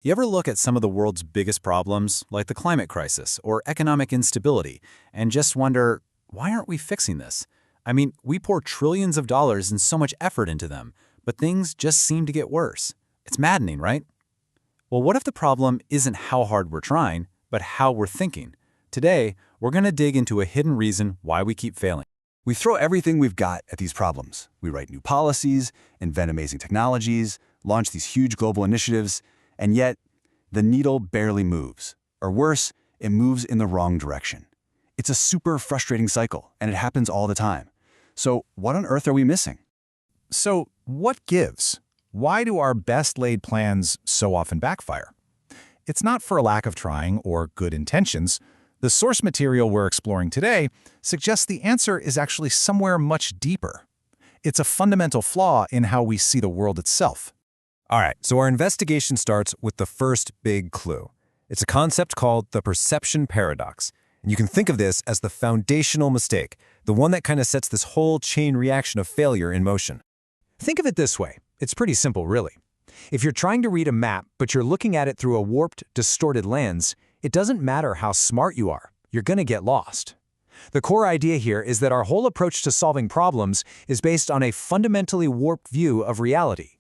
You ever look at some of the world's biggest problems, like the climate crisis or economic instability, and just wonder, why aren't we fixing this? I mean, we pour trillions of dollars and so much effort into them, but things just seem to get worse. It's maddening, right? Well, what if the problem isn't how hard we're trying, but how we're thinking? Today, we're going to dig into a hidden reason why we keep failing. We throw everything we've got at these problems. We write new policies, invent amazing technologies, launch these huge global initiatives, and yet the needle barely moves. Or worse, it moves in the wrong direction. It's a super frustrating cycle, and it happens all the time. So what on earth are we missing? So what gives? Why do our best-laid plans so often backfire? It's not for a lack of trying or good intentions. The source material we're exploring today suggests the answer is actually somewhere much deeper. It's a fundamental flaw in how we see the world itself. All right, so our investigation starts with the first big clue. It's a concept called the perception paradox. And you can think of this as the foundational mistake, the one that kind of sets this whole chain reaction of failure in motion. Think of it this way. It's pretty simple, really. If you're trying to read a map, but you're looking at it through a warped, distorted lens, it doesn't matter how smart you are. You're going to get lost. The core idea here is that our whole approach to solving problems is based on a fundamentally warped view of reality.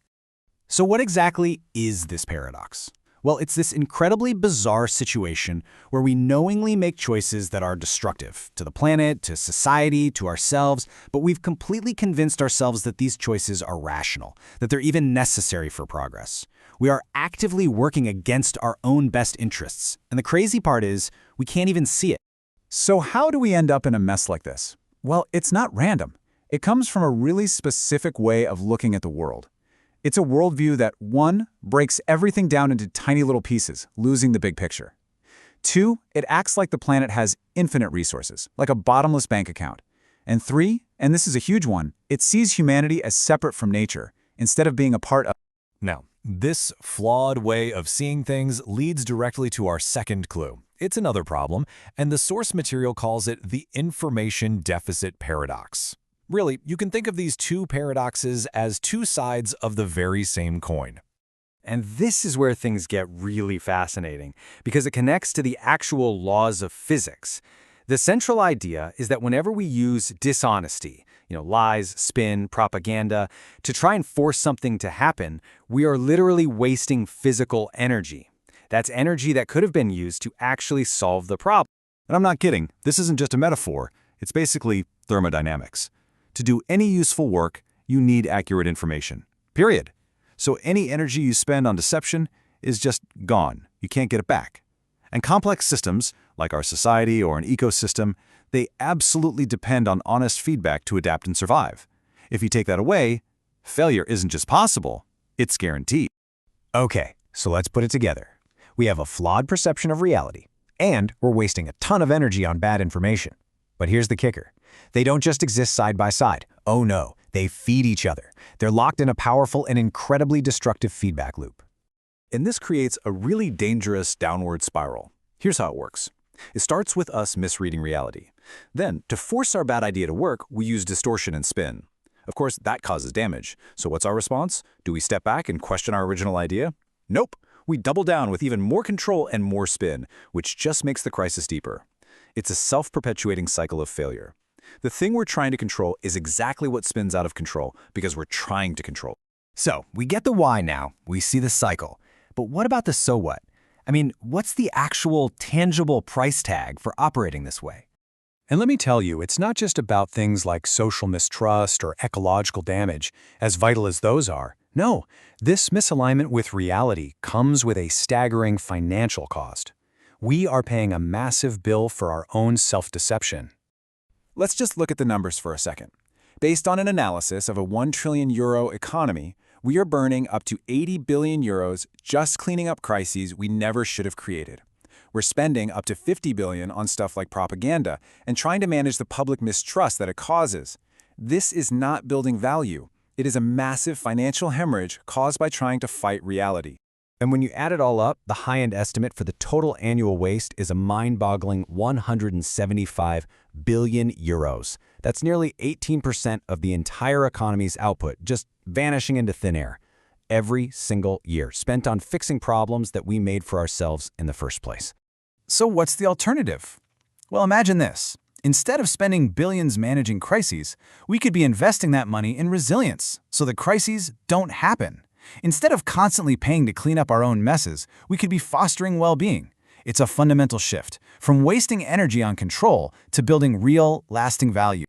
So what exactly is this paradox? Well, it's this incredibly bizarre situation where we knowingly make choices that are destructive to the planet, to society, to ourselves, but we've completely convinced ourselves that these choices are rational, that they're even necessary for progress. We are actively working against our own best interests, and the crazy part is we can't even see it. So how do we end up in a mess like this? Well, it's not random. It comes from a really specific way of looking at the world. It's a worldview that, 1, breaks everything down into tiny little pieces, losing the big picture. 2, it acts like the planet has infinite resources, like a bottomless bank account. And 3, and this is a huge one, it sees humanity as separate from nature, instead of being a part of. Now, this flawed way of seeing things leads directly to our second clue. It's another problem, and the source material calls it the information deficit paradox. Really, you can think of these two paradoxes as two sides of the very same coin. And this is where things get really fascinating, because it connects to the actual laws of physics. The central idea is that whenever we use dishonesty, lies, spin, propaganda, to try and force something to happen, we are literally wasting physical energy. That's energy that could have been used to actually solve the problem. And I'm not kidding. This isn't just a metaphor. It's basically thermodynamics. To do any useful work, you need accurate information. Period. So any energy you spend on deception is just gone. You can't get it back. And complex systems, like our society or an ecosystem, they absolutely depend on honest feedback to adapt and survive. If you take that away, failure isn't just possible, it's guaranteed. Okay, so let's put it together. We have a flawed perception of reality, and we're wasting a ton of energy on bad information. But here's the kicker. They don't just exist side by side. Oh no, they feed each other. They're locked in a powerful and incredibly destructive feedback loop. And this creates a really dangerous downward spiral. Here's how it works. It starts with us misreading reality. Then, to force our bad idea to work, we use distortion and spin. Of course, that causes damage. So what's our response? Do we step back and question our original idea? Nope. We double down with even more control and more spin, which just makes the crisis deeper. It's a self-perpetuating cycle of failure. The thing we're trying to control is exactly what spins out of control because we're trying to control. So, we get the why now. We see the cycle. But what about the so what? I mean, what's the actual tangible price tag for operating this way? And let me tell you, it's not just about things like social mistrust or ecological damage, as vital as those are. No, this misalignment with reality comes with a staggering financial cost. We are paying a massive bill for our own self-deception. Let's just look at the numbers for a second. Based on an analysis of a €1 trillion economy, we are burning up to 80 billion euros just cleaning up crises we never should have created. We're spending up to 50 billion on stuff like propaganda and trying to manage the public mistrust that it causes. This is not building value. It is a massive financial hemorrhage caused by trying to fight reality. And when you add it all up, the high-end estimate for the total annual waste is a mind-boggling 175 billion euros. That's nearly 18% of the entire economy's output, just vanishing into thin air. every single year, spent on fixing problems that we made for ourselves in the first place. So what's the alternative? Well, imagine this. Instead of spending billions managing crises, we could be investing that money in resilience so that crises don't happen. Instead of constantly paying to clean up our own messes, we could be fostering well-being. It's a fundamental shift, from wasting energy on control to building real, lasting value.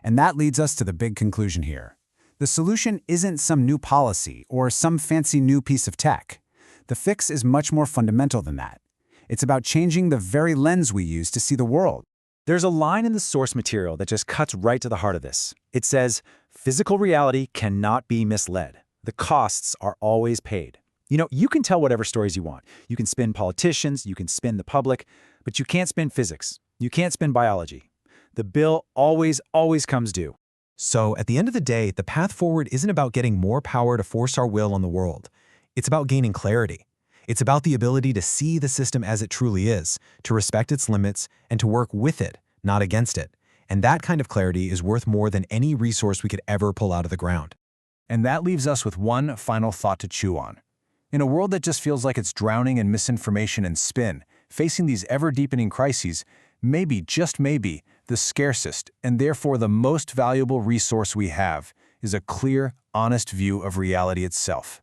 And that leads us to the big conclusion here. The solution isn't some new policy or some fancy new piece of tech. The fix is much more fundamental than that. It's about changing the very lens we use to see the world. There's a line in the source material that just cuts right to the heart of this. It says, "Physical reality cannot be misled. The costs are always paid." You can tell whatever stories you want. You can spin politicians, you can spin the public, but you can't spin physics. You can't spin biology. The bill always comes due. So, at the end of the day, the path forward isn't about getting more power to force our will on the world. It's about gaining clarity. It's about the ability to see the system as it truly is, to respect its limits, and to work with it, not against it. And that kind of clarity is worth more than any resource we could ever pull out of the ground. And that leaves us with one final thought to chew on. In a world that just feels like it's drowning in misinformation and spin, facing these ever-deepening crises, maybe, just maybe, the scarcest and therefore the most valuable resource we have is a clear, honest view of reality itself.